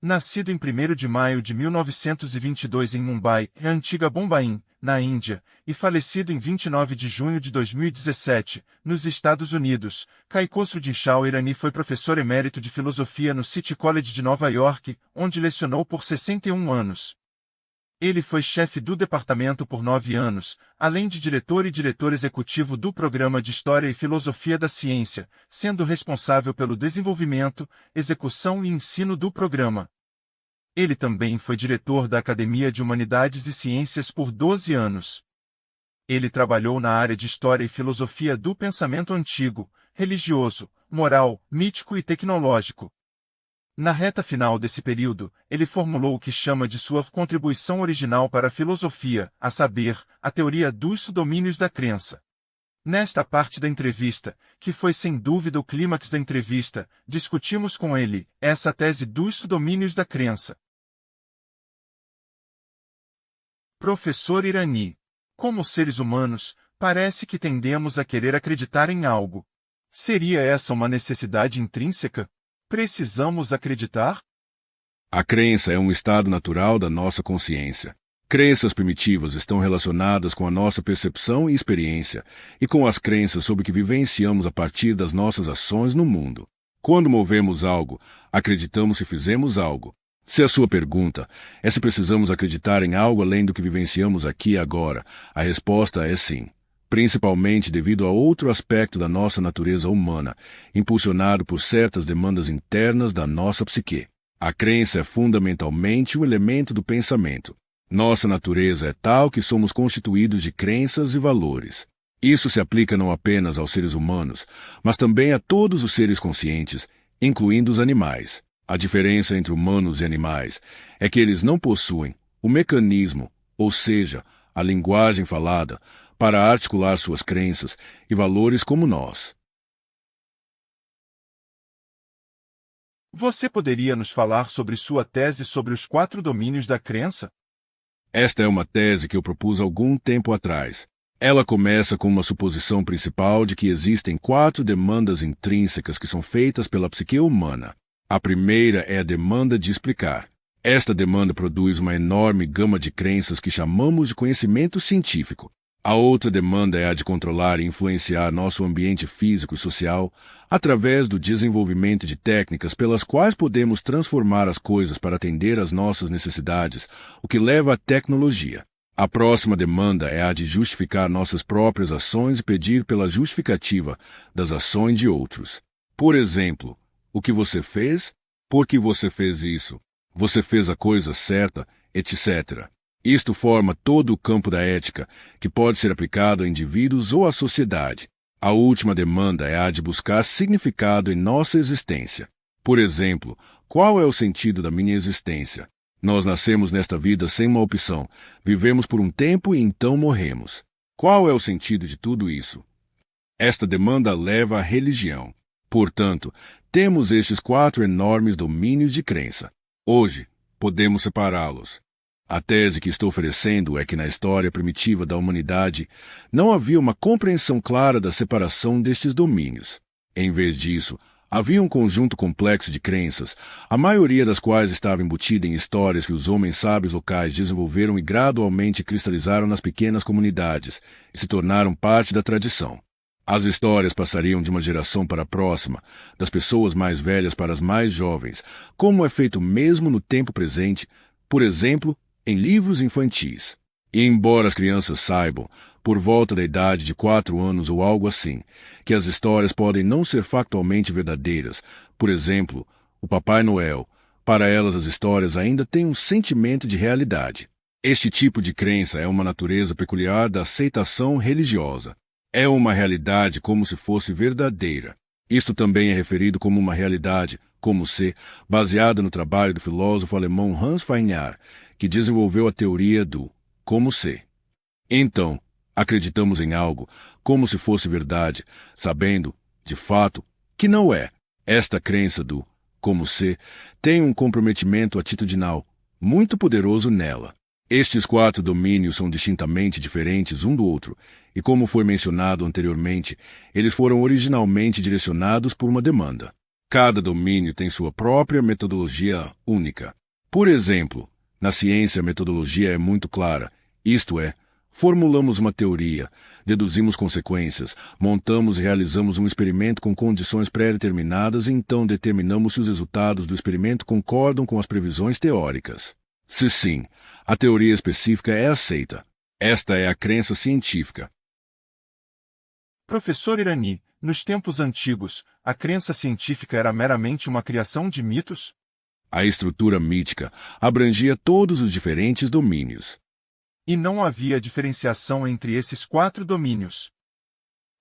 Nascido em 1º de maio de 1922 em Mumbai, antiga Bombaim, na Índia, e falecido em 29 de junho de 2017, nos Estados Unidos, Kai Khosroddin Shah Irani foi professor emérito de filosofia no City College de Nova York, onde lecionou por 61 anos. Ele foi chefe do departamento por 9 anos, além de diretor e diretor executivo do Programa de História e Filosofia da Ciência, sendo responsável pelo desenvolvimento, execução e ensino do programa. Ele também foi diretor da Academia de Humanidades e Ciências por 12 anos. Ele trabalhou na área de História e Filosofia do pensamento antigo, religioso, moral, mítico e tecnológico. Na reta final desse período, ele formulou o que chama de sua contribuição original para a filosofia, a saber, a teoria dos domínios da crença. Nesta parte da entrevista, que foi sem dúvida o clímax da entrevista, discutimos com ele essa tese dos domínios da crença. Professor Irani, como seres humanos, parece que tendemos a querer acreditar em algo. Seria essa uma necessidade intrínseca? Precisamos acreditar? A crença é um estado natural da nossa consciência. Crenças primitivas estão relacionadas com a nossa percepção e experiência, e com as crenças sobre que vivenciamos a partir das nossas ações no mundo. Quando movemos algo, acreditamos se fizemos algo. Se a sua pergunta é se precisamos acreditar em algo além do que vivenciamos aqui e agora, a resposta é sim. Principalmente devido a outro aspecto da nossa natureza humana, impulsionado por certas demandas internas da nossa psique. A crença é fundamentalmente o elemento do pensamento. Nossa natureza é tal que somos constituídos de crenças e valores. Isso se aplica não apenas aos seres humanos, mas também a todos os seres conscientes, incluindo os animais. A diferença entre humanos e animais é que eles não possuem o mecanismo, ou seja, a linguagem falada, para articular suas crenças e valores como nós. Você poderia nos falar sobre sua tese sobre os 4 domínios da crença? Esta é uma tese que eu propus algum tempo atrás. Ela começa com uma suposição principal de que existem 4 demandas intrínsecas que são feitas pela psique humana. A primeira é a demanda de explicar. Esta demanda produz uma enorme gama de crenças que chamamos de conhecimento científico. A outra demanda é a de controlar e influenciar nosso ambiente físico e social através do desenvolvimento de técnicas pelas quais podemos transformar as coisas para atender às nossas necessidades, o que leva à tecnologia. A próxima demanda é a de justificar nossas próprias ações e pedir pela justificativa das ações de outros. Por exemplo, o que você fez? Por que você fez isso? Você fez a coisa certa, etc. Isto forma todo o campo da ética, que pode ser aplicado a indivíduos ou à sociedade. A última demanda é a de buscar significado em nossa existência. Por exemplo, qual é o sentido da minha existência? Nós nascemos nesta vida sem uma opção, vivemos por um tempo e então morremos. Qual é o sentido de tudo isso? Esta demanda leva à religião. Portanto, temos estes 4 enormes domínios de crença. Hoje, podemos separá-los. A tese que estou oferecendo é que na história primitiva da humanidade não havia uma compreensão clara da separação destes domínios. Em vez disso, havia um conjunto complexo de crenças, a maioria das quais estava embutida em histórias que os homens sábios locais desenvolveram e gradualmente cristalizaram nas pequenas comunidades e se tornaram parte da tradição. As histórias passariam de uma geração para a próxima, das pessoas mais velhas para as mais jovens, como é feito mesmo no tempo presente, por exemplo, em livros infantis. E embora as crianças saibam, por volta da idade de 4 anos ou algo assim, que as histórias podem não ser factualmente verdadeiras, por exemplo, o Papai Noel, para elas as histórias ainda têm um sentimento de realidade. Este tipo de crença é uma natureza peculiar da aceitação religiosa. É uma realidade como se fosse verdadeira. Isto também é referido como uma realidade, como se, baseada no trabalho do filósofo alemão Hans Feininger, que desenvolveu a teoria do como se. Então, acreditamos em algo como se fosse verdade, sabendo, de fato, que não é. Esta crença do como se tem um comprometimento atitudinal muito poderoso nela. Estes 4 domínios são distintamente diferentes um do outro, e como foi mencionado anteriormente, eles foram originalmente direcionados por uma demanda. Cada domínio tem sua própria metodologia única. Por exemplo, na ciência a metodologia é muito clara, isto é, formulamos uma teoria, deduzimos consequências, montamos e realizamos um experimento com condições pré-determinadas e então determinamos se os resultados do experimento concordam com as previsões teóricas. Se sim, a teoria específica é aceita. Esta é a crença científica. Professor Irani, nos tempos antigos, a crença científica era meramente uma criação de mitos? A estrutura mítica abrangia todos os diferentes domínios. E não havia diferenciação entre esses 4 domínios.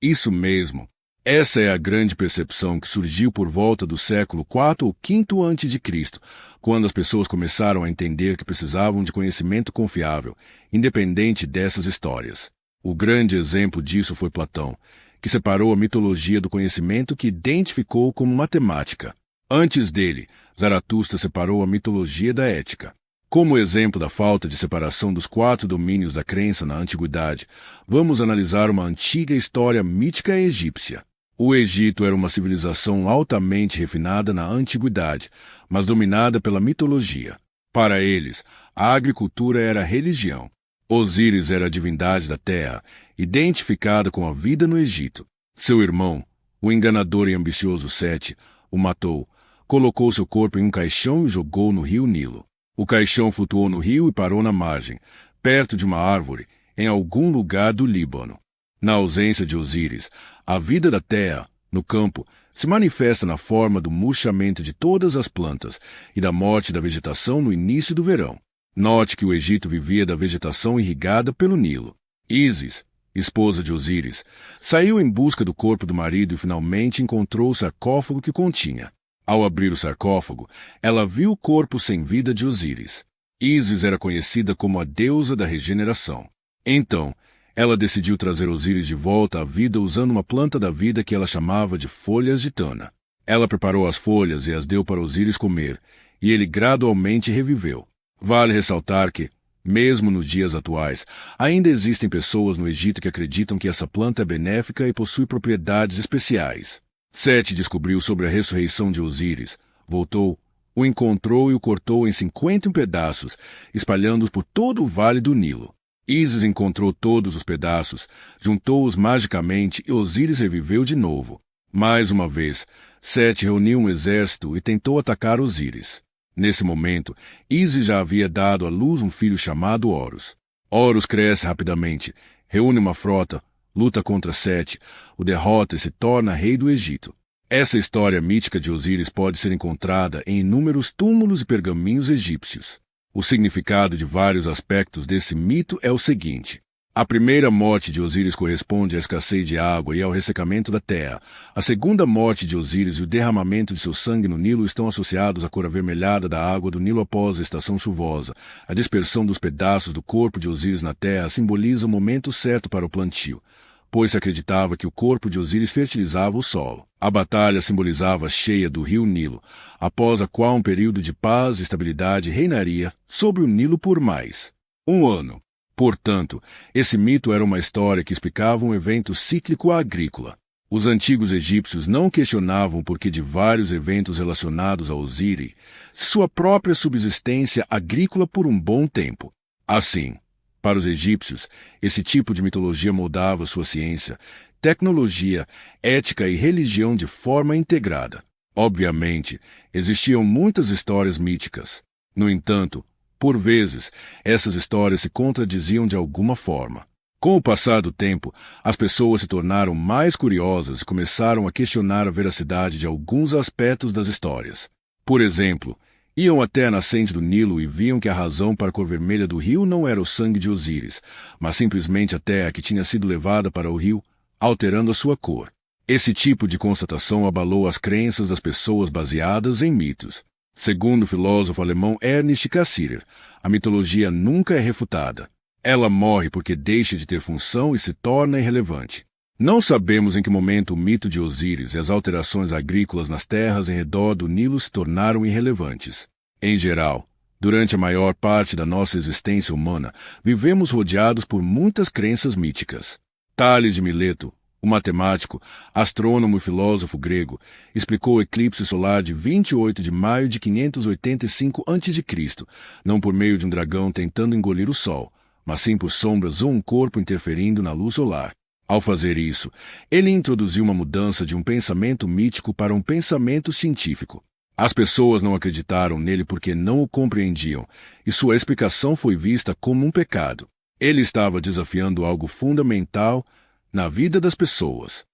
Isso mesmo. Essa é a grande percepção que surgiu por volta do século IV ou V a.C., quando as pessoas começaram a entender que precisavam de conhecimento confiável, independente dessas histórias. O grande exemplo disso foi Platão, que separou a mitologia do conhecimento que identificou como matemática. Antes dele, Zaratustra separou a mitologia da ética. Como exemplo da falta de separação dos 4 domínios da crença na antiguidade, vamos analisar uma antiga história mítica egípcia. O Egito era uma civilização altamente refinada na antiguidade, mas dominada pela mitologia. Para eles, a agricultura era religião. Osíris era a divindade da terra, identificada com a vida no Egito. Seu irmão, o enganador e ambicioso Sete, o matou, colocou seu corpo em um caixão e o jogou no rio Nilo. O caixão flutuou no rio e parou na margem, perto de uma árvore, em algum lugar do Líbano. Na ausência de Osíris, a vida da terra, no campo, se manifesta na forma do murchamento de todas as plantas e da morte da vegetação no início do verão. Note que o Egito vivia da vegetação irrigada pelo Nilo. Ísis, esposa de Osíris, saiu em busca do corpo do marido e finalmente encontrou o sarcófago que continha. Ao abrir o sarcófago, ela viu o corpo sem vida de Osíris. Ísis era conhecida como a deusa da regeneração. Então, ela decidiu trazer Osíris de volta à vida usando uma planta da vida que ela chamava de folhas de tana. Ela preparou as folhas e as deu para Osíris comer, e ele gradualmente reviveu. Vale ressaltar que, mesmo nos dias atuais, ainda existem pessoas no Egito que acreditam que essa planta é benéfica e possui propriedades especiais. Sete descobriu sobre a ressurreição de Osíris, voltou, o encontrou e o cortou em 50 pedaços, espalhando-os por todo o vale do Nilo. Ísis encontrou todos os pedaços, juntou-os magicamente e Osíris reviveu de novo. Mais uma vez, Sete reuniu um exército e tentou atacar Osíris. Nesse momento, Ísis já havia dado à luz um filho chamado Horus. Horus cresce rapidamente, reúne uma frota, luta contra Sete, o derrota e se torna rei do Egito. Essa história mítica de Osíris pode ser encontrada em inúmeros túmulos e pergaminhos egípcios. O significado de vários aspectos desse mito é o seguinte. A primeira morte de Osíris corresponde à escassez de água e ao ressecamento da terra. A segunda morte de Osíris e o derramamento de seu sangue no Nilo estão associados à cor avermelhada da água do Nilo após a estação chuvosa. A dispersão dos pedaços do corpo de Osíris na terra simboliza o momento certo para o plantio, pois se acreditava que o corpo de Osíris fertilizava o solo. A batalha simbolizava a cheia do rio Nilo, após a qual um período de paz e estabilidade reinaria sobre o Nilo por mais um ano. Portanto, esse mito era uma história que explicava um evento cíclico agrícola. Os antigos egípcios não questionavam o porquê de vários eventos relacionados a Osíris, sua própria subsistência agrícola por um bom tempo. Assim, para os egípcios, esse tipo de mitologia moldava sua ciência, tecnologia, ética e religião de forma integrada. Obviamente, existiam muitas histórias míticas. No entanto, por vezes, essas histórias se contradiziam de alguma forma. Com o passar do tempo, as pessoas se tornaram mais curiosas e começaram a questionar a veracidade de alguns aspectos das histórias. Por exemplo, iam até a nascente do Nilo e viam que a razão para a cor vermelha do rio não era o sangue de Osíris, mas simplesmente a terra que tinha sido levada para o rio, alterando a sua cor. Esse tipo de constatação abalou as crenças das pessoas baseadas em mitos. Segundo o filósofo alemão Ernst Cassirer, a mitologia nunca é refutada. Ela morre porque deixa de ter função e se torna irrelevante. Não sabemos em que momento o mito de Osíris e as alterações agrícolas nas terras em redor do Nilo se tornaram irrelevantes. Em geral, durante a maior parte da nossa existência humana, vivemos rodeados por muitas crenças míticas. Tales de Mileto, O matemático, astrônomo e filósofo grego explicou o eclipse solar de 28 de maio de 585 a.C., não por meio de um dragão tentando engolir o Sol, mas sim por sombras ou um corpo interferindo na luz solar. Ao fazer isso, ele introduziu uma mudança de um pensamento mítico para um pensamento científico. As pessoas não acreditaram nele porque não o compreendiam, e sua explicação foi vista como um pecado. Ele estava desafiando algo fundamental na vida das pessoas.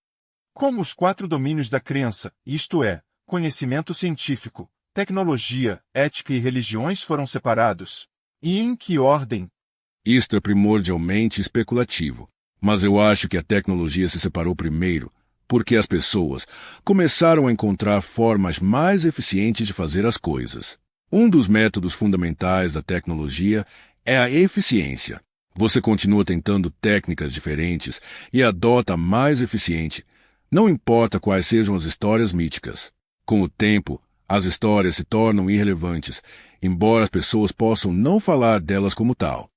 Como os 4 domínios da crença, isto é, conhecimento científico, tecnologia, ética e religiões foram separados? E em que ordem? Isto é primordialmente especulativo, mas eu acho que a tecnologia se separou primeiro, porque as pessoas começaram a encontrar formas mais eficientes de fazer as coisas. Um dos métodos fundamentais da tecnologia é a eficiência. Você continua tentando técnicas diferentes e adota a mais eficiente, não importa quais sejam as histórias míticas. Com o tempo, as histórias se tornam irrelevantes, embora as pessoas possam não falar delas como tal.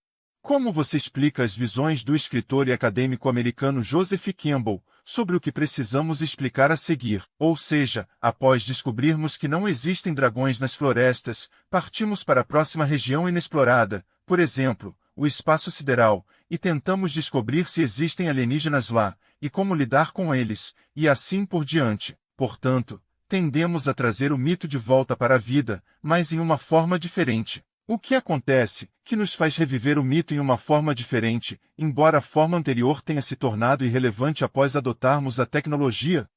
Como você explica as visões do escritor e acadêmico americano Joseph Campbell sobre o que precisamos explicar a seguir? Ou seja, após descobrirmos que não existem dragões nas florestas, partimos para a próxima região inexplorada, por exemplo, o espaço sideral, e tentamos descobrir se existem alienígenas lá, e como lidar com eles, e assim por diante. Portanto, tendemos a trazer o mito de volta para a vida, mas em uma forma diferente. O que acontece, que nos faz reviver o mito em uma forma diferente, embora a forma anterior tenha se tornado irrelevante após adotarmos a tecnologia?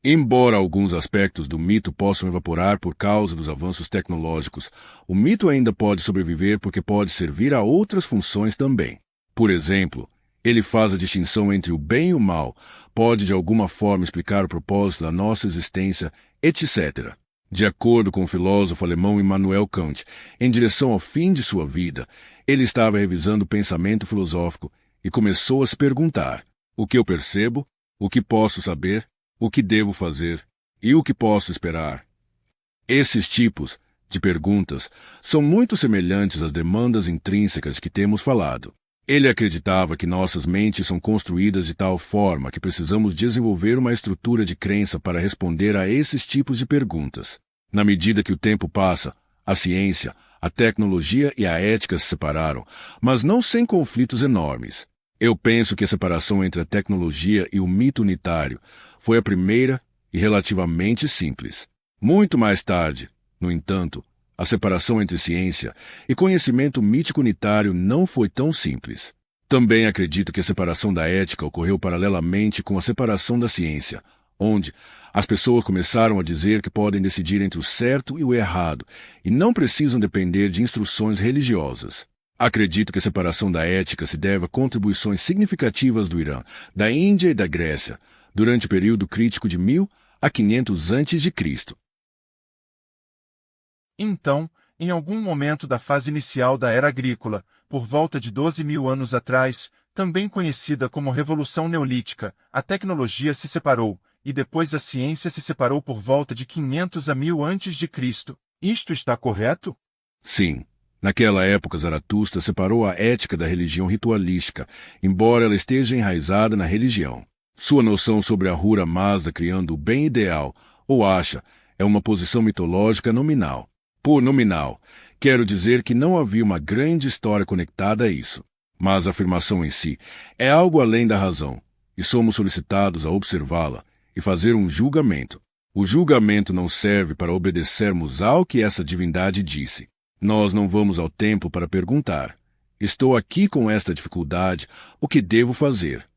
Embora alguns aspectos do mito possam evaporar por causa dos avanços tecnológicos, o mito ainda pode sobreviver porque pode servir a outras funções também. Por exemplo, ele faz a distinção entre o bem e o mal, pode de alguma forma explicar o propósito da nossa existência, etc. De acordo com o filósofo alemão Immanuel Kant, em direção ao fim de sua vida, ele estava revisando o pensamento filosófico e começou a se perguntar: o que eu percebo? O que posso saber? O que devo fazer? E o que posso esperar? Esses tipos de perguntas são muito semelhantes às demandas intrínsecas que temos falado. Ele acreditava que nossas mentes são construídas de tal forma que precisamos desenvolver uma estrutura de crença para responder a esses tipos de perguntas. Na medida que o tempo passa, a ciência, a tecnologia e a ética se separaram, mas não sem conflitos enormes. Eu penso que a separação entre a tecnologia e o mito unitário foi a primeira e relativamente simples. Muito mais tarde, no entanto, a separação entre ciência e conhecimento mítico unitário não foi tão simples. Também acredito que a separação da ética ocorreu paralelamente com a separação da ciência, onde as pessoas começaram a dizer que podem decidir entre o certo e o errado e não precisam depender de instruções religiosas. Acredito que a separação da ética se deve a contribuições significativas do Irã, da Índia e da Grécia, durante o período crítico de 1000 a 500 a.C. Então, em algum momento da fase inicial da Era Agrícola, por volta de 12.000 anos atrás, também conhecida como Revolução Neolítica, a tecnologia se separou, e depois a ciência se separou por volta de 500 a 1000 a.C. Isto está correto? Sim. Naquela época, Zaratustra separou a ética da religião ritualística, embora ela esteja enraizada na religião. Sua noção sobre Ahura Mazda criando o bem ideal, ou acha, é uma posição mitológica nominal. Por nominal, quero dizer que não havia uma grande história conectada a isso. Mas a afirmação em si é algo além da razão, e somos solicitados a observá-la e fazer um julgamento. O julgamento não serve para obedecermos ao que essa divindade disse. Nós não vamos ao templo para perguntar: estou aqui com esta dificuldade, o que devo fazer?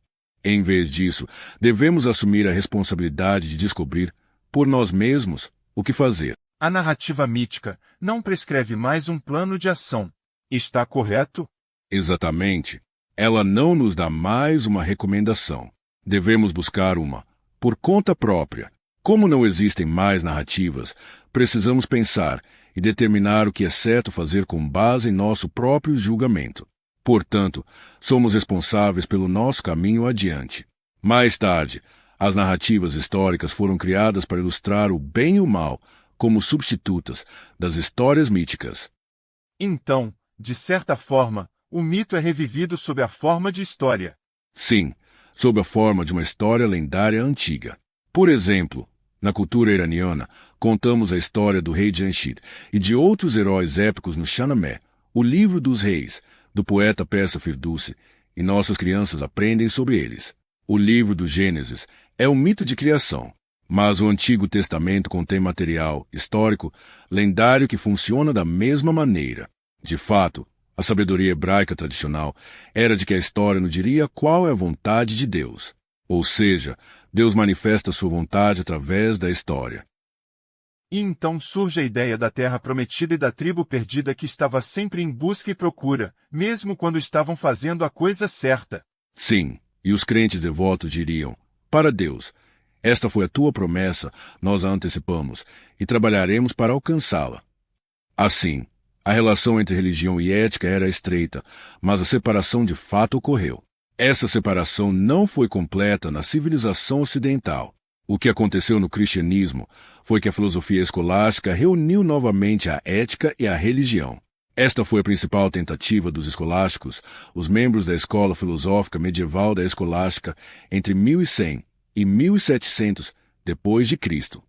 Em vez disso, devemos assumir a responsabilidade de descobrir, por nós mesmos, o que fazer. A narrativa mítica não prescreve mais um plano de ação. Está correto? Exatamente. Ela não nos dá mais uma recomendação. Devemos buscar uma, por conta própria. Como não existem mais narrativas, precisamos pensar e determinar o que é certo fazer com base em nosso próprio julgamento. Portanto, somos responsáveis pelo nosso caminho adiante. Mais tarde, as narrativas históricas foram criadas para ilustrar o bem e o mal como substitutas das histórias míticas. Então, de certa forma, o mito é revivido sob a forma de história. Sim, sob a forma de uma história lendária antiga. Por exemplo, na cultura iraniana, contamos a história do rei Jamshid e de outros heróis épicos no Shahnameh, o livro dos reis, do poeta persa Firdousi, e nossas crianças aprendem sobre eles. O livro do Gênesis é um mito de criação, mas o Antigo Testamento contém material histórico lendário que funciona da mesma maneira. De fato, a sabedoria hebraica tradicional era de que a história nos diria qual é a vontade de Deus. Ou seja, Deus manifesta sua vontade através da história. E então surge a ideia da terra prometida e da tribo perdida que estava sempre em busca e procura, mesmo quando estavam fazendo a coisa certa. Sim, e os crentes devotos diriam: para Deus, esta foi a tua promessa, nós a antecipamos, e trabalharemos para alcançá-la. Assim, a relação entre religião e ética era estreita, mas a separação de fato ocorreu. Essa separação não foi completa na civilização ocidental. O que aconteceu no cristianismo foi que a filosofia escolástica reuniu novamente a ética e a religião. Esta foi a principal tentativa dos escolásticos, os membros da escola filosófica medieval da escolástica, entre 1100 e 1700 depois de Cristo.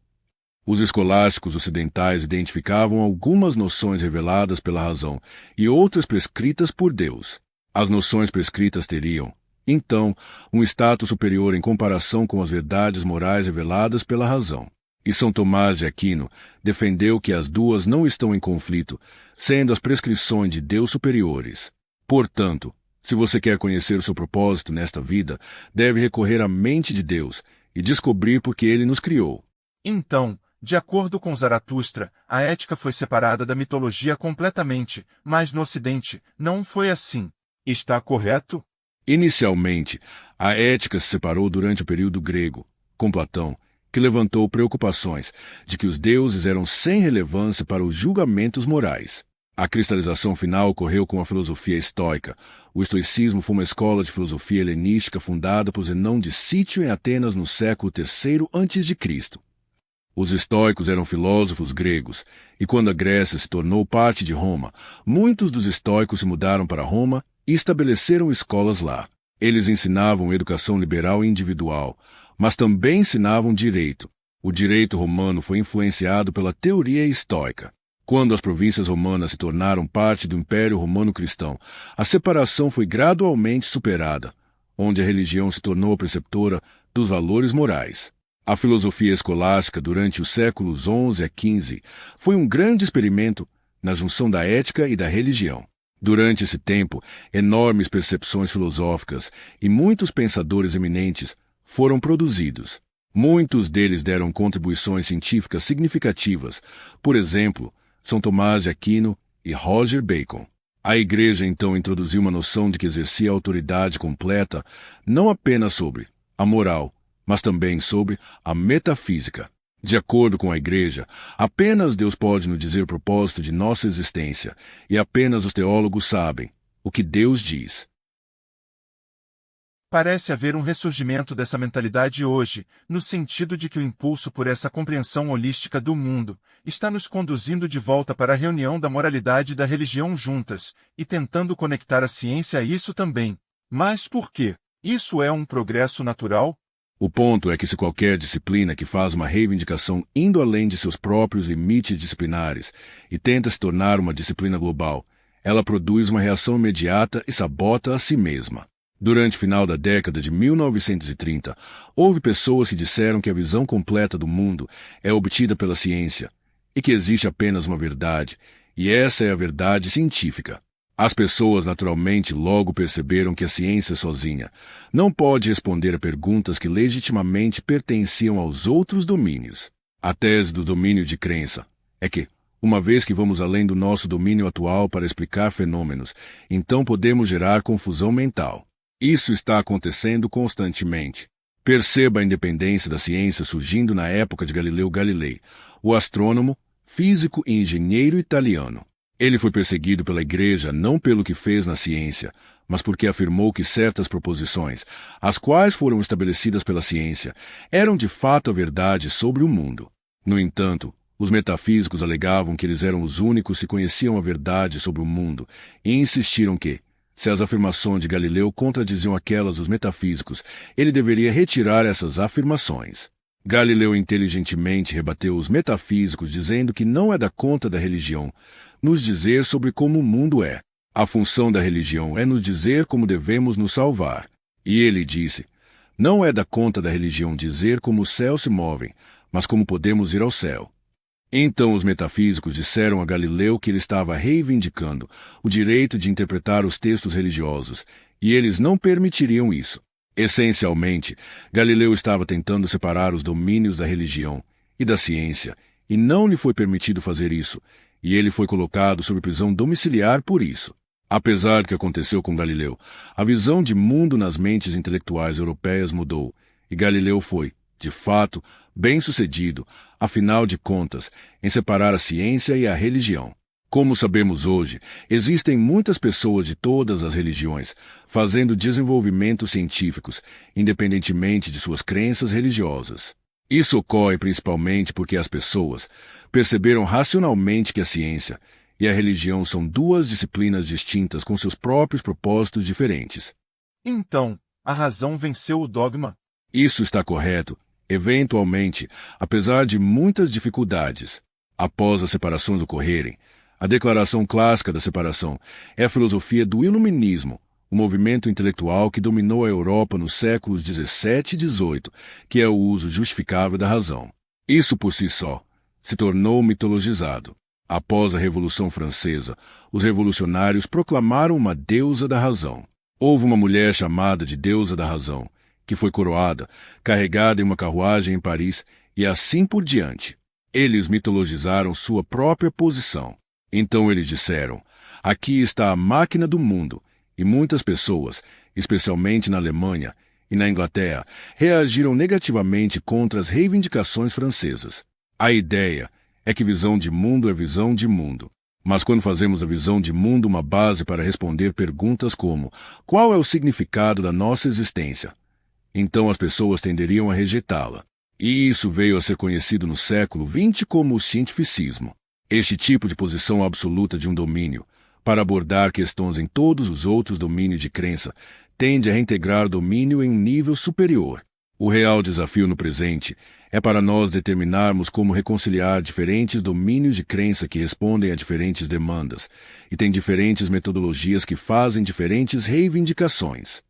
Os escolásticos ocidentais identificavam algumas noções reveladas pela razão e outras prescritas por Deus. As noções prescritas teriam, então, um status superior em comparação com as verdades morais reveladas pela razão. E São Tomás de Aquino defendeu que as duas não estão em conflito, sendo as prescrições de Deus superiores. Portanto, se você quer conhecer o seu propósito nesta vida, deve recorrer à mente de Deus e descobrir por que ele nos criou. Então, de acordo com Zaratustra, a ética foi separada da mitologia completamente, mas no Ocidente, não foi assim. Está correto? Inicialmente, a ética se separou durante o período grego, com Platão, que levantou preocupações de que os deuses eram sem relevância para os julgamentos morais. A cristalização final ocorreu com a filosofia estoica. O estoicismo foi uma escola de filosofia helenística fundada por Zenão de Cítio em Atenas no século III a.C. Os estoicos eram filósofos gregos, e quando a Grécia se tornou parte de Roma, muitos dos estoicos se mudaram para Roma e estabeleceram escolas lá. Eles ensinavam educação liberal e individual, mas também ensinavam direito. O direito romano foi influenciado pela teoria estoica. Quando as províncias romanas se tornaram parte do Império Romano Cristão, a separação foi gradualmente superada, onde a religião se tornou a preceptora dos valores morais. A filosofia escolástica durante os séculos XI a XV foi um grande experimento na junção da ética e da religião. Durante esse tempo, enormes percepções filosóficas e muitos pensadores eminentes foram produzidos. Muitos deles deram contribuições científicas significativas, por exemplo, São Tomás de Aquino e Roger Bacon. A Igreja então introduziu uma noção de que exercia autoridade completa não apenas sobre a moral, mas também sobre a metafísica. De acordo com a Igreja, apenas Deus pode nos dizer o propósito de nossa existência, e apenas os teólogos sabem o que Deus diz. Parece haver um ressurgimento dessa mentalidade hoje, no sentido de que o impulso por essa compreensão holística do mundo está nos conduzindo de volta para a reunião da moralidade e da religião juntas, e tentando conectar a ciência a isso também. Mas por quê? Isso é um progresso natural? O ponto é que se qualquer disciplina que faz uma reivindicação indo além de seus próprios limites disciplinares e tenta se tornar uma disciplina global, ela produz uma reação imediata e sabota a si mesma. Durante o final da década de 1930, houve pessoas que disseram que a visão completa do mundo é obtida pela ciência e que existe apenas uma verdade, e essa é a verdade científica. As pessoas naturalmente logo perceberam que a ciência sozinha não pode responder a perguntas que legitimamente pertenciam aos outros domínios. A tese do domínio de crença é que, uma vez que vamos além do nosso domínio atual para explicar fenômenos, então podemos gerar confusão mental. Isso está acontecendo constantemente. Perceba a independência da ciência surgindo na época de Galileu Galilei, o astrônomo, físico e engenheiro italiano. Ele foi perseguido pela Igreja não pelo que fez na ciência, mas porque afirmou que certas proposições, as quais foram estabelecidas pela ciência, eram de fato a verdade sobre o mundo. No entanto, os metafísicos alegavam que eles eram os únicos que conheciam a verdade sobre o mundo e insistiram que, Se as afirmações de Galileu contradiziam aquelas dos metafísicos, ele deveria retirar essas afirmações. Galileu inteligentemente rebateu os metafísicos dizendo que não é da conta da religião nos dizer sobre como o mundo é. A função da religião é nos dizer como devemos nos salvar. E ele disse, não é da conta da religião dizer como os céus se movem, mas como podemos ir ao céu. Então os metafísicos disseram a Galileu que ele estava reivindicando o direito de interpretar os textos religiosos, e eles não permitiriam isso. Essencialmente, Galileu estava tentando separar os domínios da religião e da ciência, e não lhe foi permitido fazer isso, e ele foi colocado sob prisão domiciliar por isso. Apesar do que aconteceu com Galileu, a visão de mundo nas mentes intelectuais europeias mudou, e Galileu foi, de fato, bem-sucedido, afinal de contas, em separar a ciência e a religião. Como sabemos hoje, existem muitas pessoas de todas as religiões fazendo desenvolvimentos científicos, independentemente de suas crenças religiosas. Isso ocorre principalmente porque as pessoas perceberam racionalmente que a ciência e a religião são duas disciplinas distintas com seus próprios propósitos diferentes. Então, a razão venceu o dogma? Isso está correto, eventualmente, apesar de muitas dificuldades. Após as separações ocorrerem, a declaração clássica da separação é a filosofia do iluminismo, o movimento intelectual que dominou a Europa nos séculos XVII e XVIII, que é o uso justificável da razão. Isso por si só se tornou mitologizado. Após a Revolução Francesa, os revolucionários proclamaram uma deusa da razão. Houve uma mulher chamada de deusa da razão, que foi coroada, carregada em uma carruagem em Paris, e assim por diante. Eles mitologizaram sua própria posição. Então eles disseram, aqui está a máquina do mundo, e muitas pessoas, especialmente na Alemanha e na Inglaterra, reagiram negativamente contra as reivindicações francesas. A ideia é que visão de mundo é visão de mundo. Mas quando fazemos a visão de mundo uma base para responder perguntas como qual é o significado da nossa existência, então as pessoas tenderiam a rejeitá-la. E isso veio a ser conhecido no século XX como o cientificismo. Este tipo de posição absoluta de um domínio, para abordar questões em todos os outros domínios de crença, tende a reintegrar o domínio em um nível superior. O real desafio no presente é para nós determinarmos como reconciliar diferentes domínios de crença que respondem a diferentes demandas e têm diferentes metodologias que fazem diferentes reivindicações.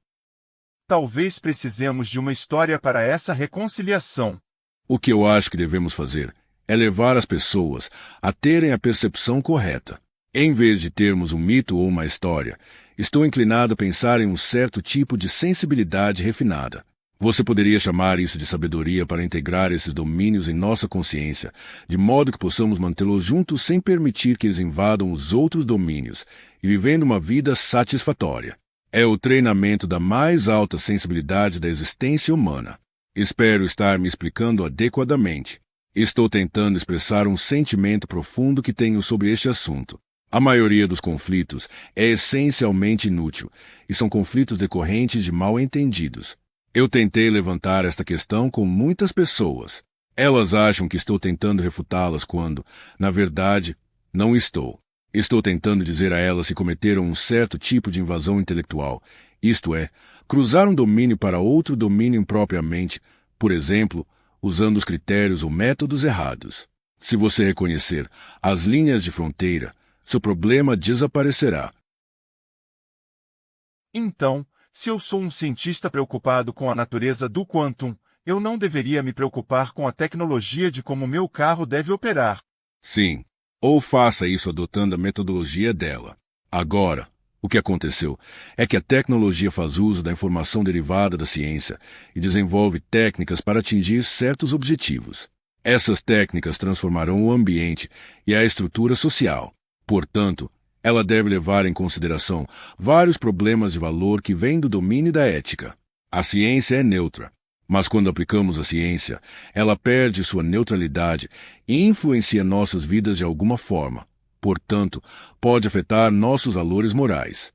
Talvez precisemos de uma história para essa reconciliação. O que eu acho que devemos fazer é levar as pessoas a terem a percepção correta. Em vez de termos um mito ou uma história, estou inclinado a pensar em um certo tipo de sensibilidade refinada. Você poderia chamar isso de sabedoria para integrar esses domínios em nossa consciência, de modo que possamos mantê-los juntos sem permitir que eles invadam os outros domínios e vivendo uma vida satisfatória. É o treinamento da mais alta sensibilidade da existência humana. Espero estar me explicando adequadamente. Estou tentando expressar um sentimento profundo que tenho sobre este assunto. A maioria dos conflitos é essencialmente inútil, e são conflitos decorrentes de mal-entendidos. Eu tentei levantar esta questão com muitas pessoas. Elas acham que estou tentando refutá-las quando, na verdade, não estou. Estou tentando dizer a elas que cometeram um certo tipo de invasão intelectual, isto é, cruzar um domínio para outro domínio impropriamente, por exemplo, usando os critérios ou métodos errados. Se você reconhecer as linhas de fronteira, seu problema desaparecerá. Então, se eu sou um cientista preocupado com a natureza do quantum, eu não deveria me preocupar com a tecnologia de como meu carro deve operar. Sim, ou faça isso adotando a metodologia dela. Agora, o que aconteceu é que a tecnologia faz uso da informação derivada da ciência e desenvolve técnicas para atingir certos objetivos. Essas técnicas transformarão o ambiente e a estrutura social. Portanto, ela deve levar em consideração vários problemas de valor que vêm do domínio da ética. A ciência é neutra, mas quando aplicamos a ciência, ela perde sua neutralidade e influencia nossas vidas de alguma forma. Portanto, pode afetar nossos valores morais.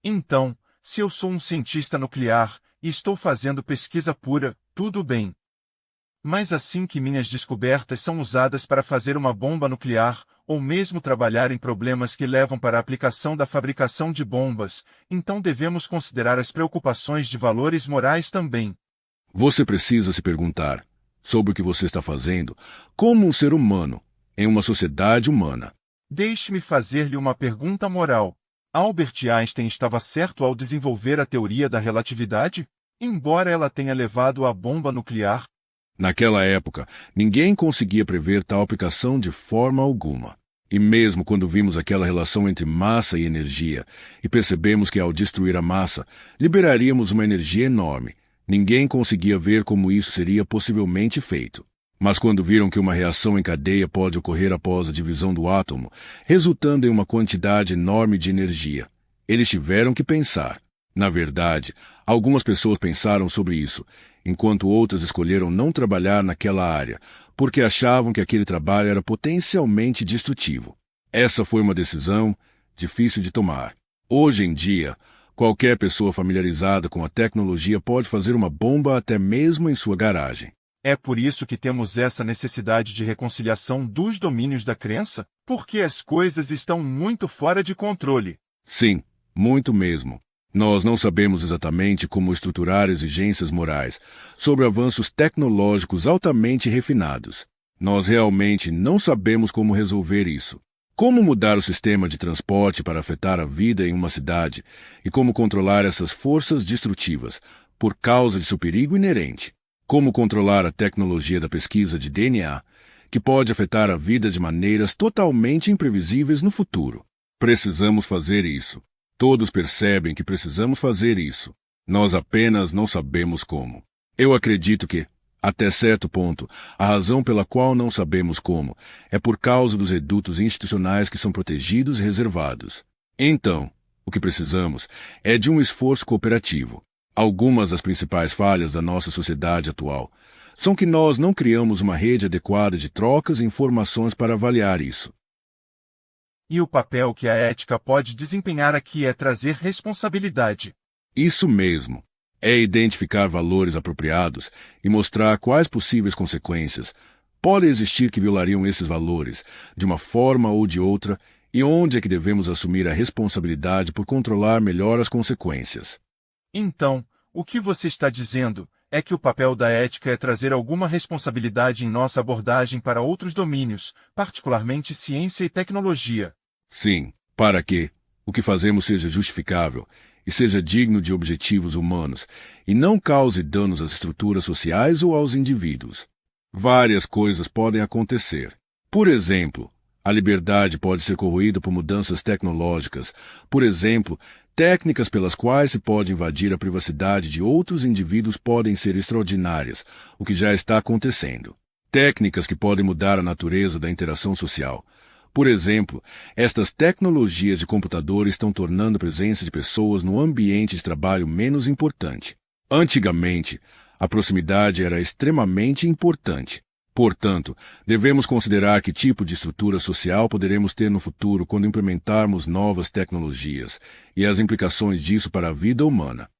Então, se eu sou um cientista nuclear e estou fazendo pesquisa pura, tudo bem. Mas assim que minhas descobertas são usadas para fazer uma bomba nuclear, ou mesmo trabalhar em problemas que levam para a aplicação da fabricação de bombas, então devemos considerar as preocupações de valores morais também. Você precisa se perguntar sobre o que você está fazendo como um ser humano em uma sociedade humana. Deixe-me fazer-lhe uma pergunta moral. Albert Einstein estava certo ao desenvolver a teoria da relatividade? Embora ela tenha levado à bomba nuclear? Naquela época, ninguém conseguia prever tal aplicação de forma alguma. E mesmo quando vimos aquela relação entre massa e energia, e percebemos que ao destruir a massa, liberaríamos uma energia enorme, ninguém conseguia ver como isso seria possivelmente feito. Mas quando viram que uma reação em cadeia pode ocorrer após a divisão do átomo, resultando em uma quantidade enorme de energia, eles tiveram que pensar. Na verdade, algumas pessoas pensaram sobre isso, enquanto outras escolheram não trabalhar naquela área, porque achavam que aquele trabalho era potencialmente destrutivo. Essa foi uma decisão difícil de tomar. Hoje em dia, qualquer pessoa familiarizada com a tecnologia pode fazer uma bomba até mesmo em sua garagem. É por isso que temos essa necessidade de reconciliação dos domínios da crença, porque as coisas estão muito fora de controle. Sim, muito mesmo. Nós não sabemos exatamente como estruturar exigências morais sobre avanços tecnológicos altamente refinados. Nós realmente não sabemos como resolver isso. Como mudar o sistema de transporte para afetar a vida em uma cidade e como controlar essas forças destrutivas por causa de seu perigo inerente. Como controlar a tecnologia da pesquisa de DNA, que pode afetar a vida de maneiras totalmente imprevisíveis no futuro. Precisamos fazer isso. Todos percebem que precisamos fazer isso. Nós apenas não sabemos como. Eu acredito que, até certo ponto, a razão pela qual não sabemos como é por causa dos redutos institucionais que são protegidos e reservados. Então, o que precisamos é de um esforço cooperativo. Algumas das principais falhas da nossa sociedade atual são que nós não criamos uma rede adequada de trocas e informações para avaliar isso. E o papel que a ética pode desempenhar aqui é trazer responsabilidade. Isso mesmo. É identificar valores apropriados e mostrar quais possíveis consequências podem existir que violariam esses valores, de uma forma ou de outra, e onde é que devemos assumir a responsabilidade por controlar melhor as consequências. Então, o que você está dizendo é que o papel da ética é trazer alguma responsabilidade em nossa abordagem para outros domínios, particularmente ciência e tecnologia. Sim, para que o que fazemos seja justificável e seja digno de objetivos humanos e não cause danos às estruturas sociais ou aos indivíduos. Várias coisas podem acontecer. Por exemplo, a liberdade pode ser corroída por mudanças tecnológicas. Por exemplo, técnicas pelas quais se pode invadir a privacidade de outros indivíduos podem ser extraordinárias, o que já está acontecendo. Técnicas que podem mudar a natureza da interação social. Por exemplo, estas tecnologias de computador estão tornando a presença de pessoas no ambiente de trabalho menos importante. Antigamente, a proximidade era extremamente importante. Portanto, devemos considerar que tipo de estrutura social poderemos ter no futuro quando implementarmos novas tecnologias e as implicações disso para a vida humana.